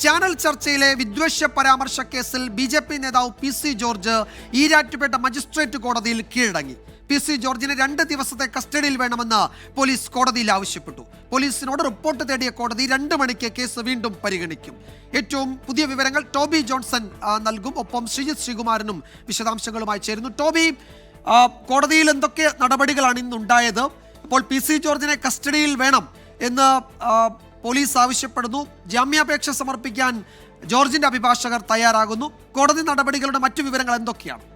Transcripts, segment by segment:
Channel ചർച്ചയിലെ വിദ്വേഷ പരാമർശ കേസിൽ BJP നേതാവ് PC ജോർജ് ഈരാറ്റുപേട്ട മജിസ്ട്രേറ്റ് കോടതിയിൽ കീഴടങ്ങി. PC ജോർജിനെ 2 ദിവസത്തെ കസ്റ്റഡിയിൽ വേണമെന്ന് പോലീസ് കോടതിയിൽ ആവശ്യപ്പെട്ടു. പോലീസിനോട് റിപ്പോർട്ട് തേടിയ കോടതി 2 മണിക്ക് കേസ് വീണ്ടും പരിഗണിക്കും. ഏറ്റവും പുതിയ വിവരങ്ങൾ ടോബി ജോൺസൺ നൽകും. ഒപ്പം ശ്രീജിത്ത് ശ്രീകുമാരനും വിശദാംശങ്ങളുമായി ചേരുന്നു. ടോബി, കോടതിയിൽ എന്തൊക്കെ നടപടികളാണ് ഇന്നുണ്ടായത്? അപ്പോൾ PC ജോർജിനെ കസ്റ്റഡിയിൽ വേണം എന്ന് പോലീസ് ആവശ്യപ്പെടുന്നു. ജാമ്യാപേക്ഷ സമർപ്പിക്കാൻ ജോർജിന്റെ അഭിഭാഷകർ തയ്യാറാകുന്നു. കോടതി നടപടികളുടെ മറ്റു വിവരങ്ങൾ എന്തൊക്കെയാണ്?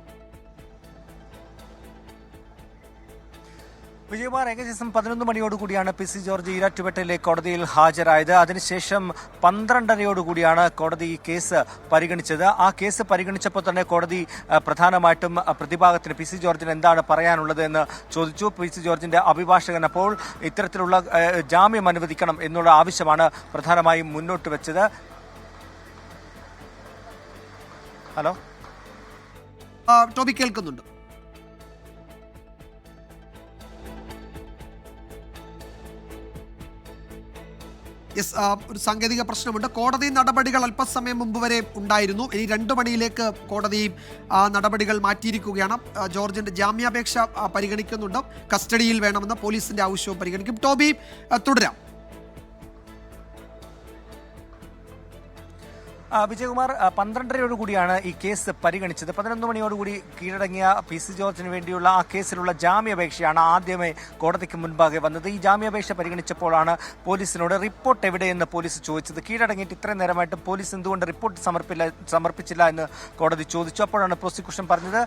വിജയകുമാർ, ഏകദേശം 11 മണിയോടുകൂടിയാണ് PC ജോർജ് ഈരാറ്റുപേട്ടയിലെ കോടതിയിൽ ഹാജരായത്. അതിനുശേഷം 12:30യോടുകൂടിയാണ് കോടതി ഈ കേസ് പരിഗണിച്ചത്. ആ കേസ് പരിഗണിച്ചപ്പോൾ തന്നെ കോടതി പ്രധാനമായിട്ടും പ്രതിഭാഗത്തിന് PC ജോർജിന് എന്താണ് പറയാനുള്ളത് എന്ന് ചോദിച്ചു. PC ജോർജിന്റെ അഭിഭാഷകൻ അപ്പോൾ ഇത്തരത്തിലുള്ള ജാമ്യം അനുവദിക്കണം എന്നുള്ള ആവശ്യമാണ് പ്രധാനമായും മുന്നോട്ട് വെച്ചത്. ഹലോ ടോബി, കേൾക്കുന്നുണ്ട്? ഒരു സാങ്കേതിക പ്രശ്നമുണ്ട്. കോടതി നടപടികൾ അല്പസമയം മുമ്പ് വരെ ഉണ്ടായിരുന്നു. ഇനി 2 മണിയിലേക്ക് കോടതി നടപടികൾ മാറ്റിയിരിക്കുകയാണ്. ജോർജിന്റെ ജാമ്യാപേക്ഷ പരിഗണിക്കുന്നുണ്ട്. കസ്റ്റഡിയിൽ വേണമെന്ന പോലീസിന്റെ ആവശ്യവും പരിഗണിക്കും. ടോബി, തുടരാം. വിജയകുമാർ, 12:30യോടുകൂടിയാണ് ഈ കേസ് പരിഗണിച്ചത്. 11 മണിയോടുകൂടി കീഴടങ്ങിയ PC ജോർജിന് വേണ്ടിയുള്ള ആ കേസിലുള്ള ജാമ്യാപേക്ഷയാണ് ആദ്യമേ കോടതിക്ക് മുൻപാകെ വന്നത്. ഈ ജാമ്യാപേക്ഷ പരിഗണിച്ചപ്പോഴാണ് പോലീസിനോട് റിപ്പോർട്ട് എവിടെയെന്ന് പോലീസ് ചോദിച്ചത്. കീഴടങ്ങിയിട്ട് ഇത്രയും നേരമായിട്ട് പോലീസ് എന്തുകൊണ്ട് റിപ്പോർട്ട് സമർപ്പിച്ചില്ല എന്ന് കോടതി ചോദിച്ചു. അപ്പോഴാണ് പ്രോസിക്യൂഷൻ പറഞ്ഞത്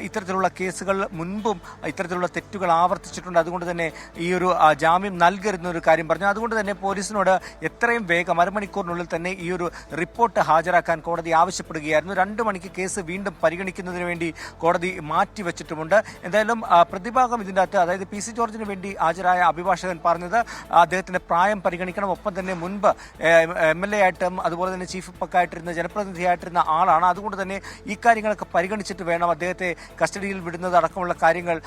ഇത്തരത്തിലുള്ള കേസുകൾ മുൻപും ഇത്തരത്തിലുള്ള തെറ്റുകൾ ആവർത്തിച്ചിട്ടുണ്ട്, അതുകൊണ്ട് തന്നെ ഈ ഒരു ജാമ്യം നൽകരുതെന്നൊരു കാര്യം പറഞ്ഞു. അതുകൊണ്ട് തന്നെ പോലീസിനോട് എത്രയും വേഗം അരമണിക്കൂറിനുള്ളിൽ തന്നെ ഈ ഒരു റിപ്പോർട്ട് ഹാജരാക്കാൻ കോടതി ആവശ്യപ്പെടുകയായിരുന്നു. 2 മണിക്ക് കേസ് വീണ്ടും പരിഗണിക്കുന്നതിന് വേണ്ടി കോടതി മാറ്റിവെച്ചിട്ടുമുണ്ട്. എന്തായാലും പ്രതിഭാഗം ഇതിൻ്റെ അകത്ത്, അതായത് PC ജോർജിന് വേണ്ടി ഹാജരായ അഭിഭാഷകൻ പറഞ്ഞത് അദ്ദേഹത്തിന്റെ പ്രായം പരിഗണിക്കണം, ഒപ്പം തന്നെ മുൻപ് MLA ആയിട്ടും അതുപോലെ തന്നെ ചീഫ് വിപ്പായിട്ടിരുന്ന ജനപ്രതിനിധിയായിട്ടിരുന്ന ആളാണ്. അതുകൊണ്ട് തന്നെ ഈ കാര്യങ്ങളൊക്കെ പരിഗണിച്ചിട്ട് വേണം അദ്ദേഹത്തെ കസ്റ്റഡിയിൽ വിടുന്നത് അടക്കമുള്ള കാര്യങ്ങൾ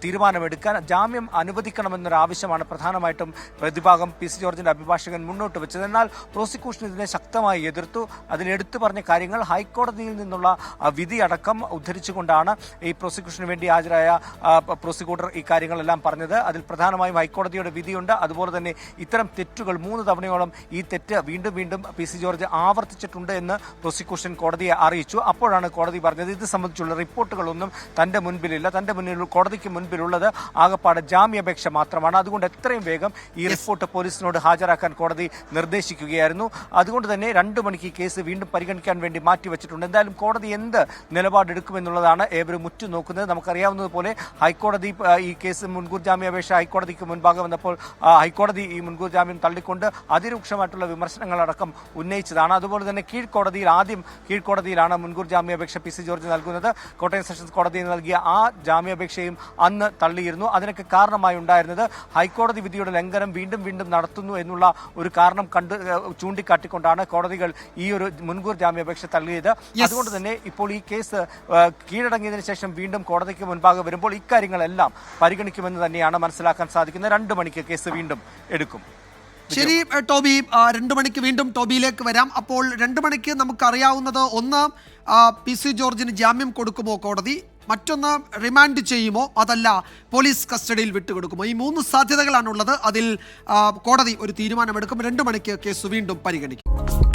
തീരുമാനമെടുക്കാൻ. ജാമ്യം അനുവദിക്കണമെന്നൊരു ആവശ്യമാണ് പ്രധാനമായിട്ടും പ്രതിഭാഗം PC ജോർജിന്റെ അഭിഭാഷകൻ മുന്നോട്ട് വെച്ചത്. എന്നാൽ പ്രോസിക്യൂഷൻ ഇതിനെ ശക്തമായി എതിർത്തു. അതിലെടുത്തു പറഞ്ഞ കാര്യങ്ങൾ ഹൈക്കോടതിയിൽ നിന്നുള്ള വിധി അടക്കം ഉദ്ധരിച്ചുകൊണ്ടാണ് ഈ പ്രോസിക്യൂഷന് വേണ്ടി ഹാജരായ പ്രോസിക്യൂട്ടർ ഈ കാര്യങ്ങളെല്ലാം പറഞ്ഞത്. അതിൽ പ്രധാനമായും ഹൈക്കോടതിയുടെ വിധിയുണ്ട്. അതുപോലെ തന്നെ ഇത്തരം തെറ്റുകൾ 3 തവണയോളം ഈ തെറ്റ് വീണ്ടും വീണ്ടും PC ജോർജ് ആവർത്തിച്ചിട്ടുണ്ട് എന്ന് പ്രോസിക്യൂഷൻ കോടതിയെ അറിയിച്ചു. അപ്പോഴാണ് കോടതി പറഞ്ഞത് ഇത് സംബന്ധിച്ചുള്ള റിപ്പോർട്ടുകളൊന്നും തന്റെ മുൻപിലില്ല, തന്റെ മുന്നിൽ കോടതിക്ക് മുൻപിലുള്ളത് ആകപ്പാട് ജാമ്യാപേക്ഷ മാത്രമാണ്. അതുകൊണ്ട് എത്രയും വേഗം ഈ റിപ്പോർട്ട് പോലീസിനോട് ഹാജരാക്കാൻ കോടതി നിർദ്ദേശിക്കുകയായിരുന്നു. അതുകൊണ്ട് തന്നെ 2 മണിക്ക് കേസ് വീണ്ടും പരിഗണിക്കാൻ വേണ്ടി മാറ്റിവെച്ചിട്ടുണ്ട്. എന്തായാലും കോടതി എന്ത് നിലപാടെടുക്കുമെന്നുള്ളതാണ് ഏവരും ഉറ്റുനോക്കുന്നത്. നമുക്കറിയാവുന്നതുപോലെ ഹൈക്കോടതി ഈ കേസ് മുൻകൂർ ജാമ്യാപേക്ഷ ഹൈക്കോടതിക്ക് മുൻപാകെ വന്നപ്പോൾ ഹൈക്കോടതി ഈ മുൻകൂർ ജാമ്യം തള്ളിക്കൊണ്ട് അതിരൂക്ഷമായിട്ടുള്ള വിമർശനങ്ങളടക്കം ഉന്നയിച്ചതാണ്. അതുപോലെ തന്നെ കീഴ്ക്കോടതിയിലാണ് മുൻകൂർ ജാമ്യാപേക്ഷ PC ജോർജ് നൽകുന്നത്. കോട്ടയം സെഷൻസ് കോടതിയിൽ നൽകിയ ആ ജാമ്യാപേക്ഷയും അന്ന് തള്ളിയിരുന്നു. അതിനൊക്കെ കാരണമായി ഉണ്ടായിരുന്നത് ഹൈക്കോടതി വിധിയുടെ ലംഘനം വീണ്ടും വീണ്ടും നടത്തുന്നു എന്നുള്ള ഒരു കാരണം ചൂണ്ടിക്കാട്ടിക്കൊണ്ടാണ് കോടതികൾ ഈ ഒരു മുൻകൂർ ജാമ്യാപേക്ഷ തള്ളിയത്. അതുകൊണ്ട് തന്നെ ഇപ്പോൾ ഈ കേസ് കീഴടങ്ങിയതിനു ശേഷം വീണ്ടും കോടതിക്ക് മുൻപാകെ വരുമ്പോൾ ഇക്കാര്യങ്ങളെല്ലാം പരിഗണിക്കുമെന്ന് തന്നെയാണ് മനസ്സിലാക്കാൻ സാധിക്കുന്നത്. 2 മണിക്ക് കേസ് വീണ്ടും എടുക്കും. ശരി ടോബി, 2 മണിക്ക് വീണ്ടും ടോബിയിലേക്ക് വരാം. അപ്പോൾ 2 മണിക്ക് നമുക്കറിയാവുന്നത്, ഒന്ന് PC ജോർജിന് ജാമ്യം കൊടുക്കുമോ കോടതി, മറ്റൊന്ന് റിമാൻഡ് ചെയ്യുമോ, അതല്ല പോലീസ് കസ്റ്റഡിയിൽ വിട്ടുകൊടുക്കുമോ. ഈ 3 സാധ്യതകളാണുള്ളത്. അതിൽ കോടതി ഒരു തീരുമാനമെടുക്കും. 2 മണിക്ക് കേസ് വീണ്ടും പരിഗണിക്കും.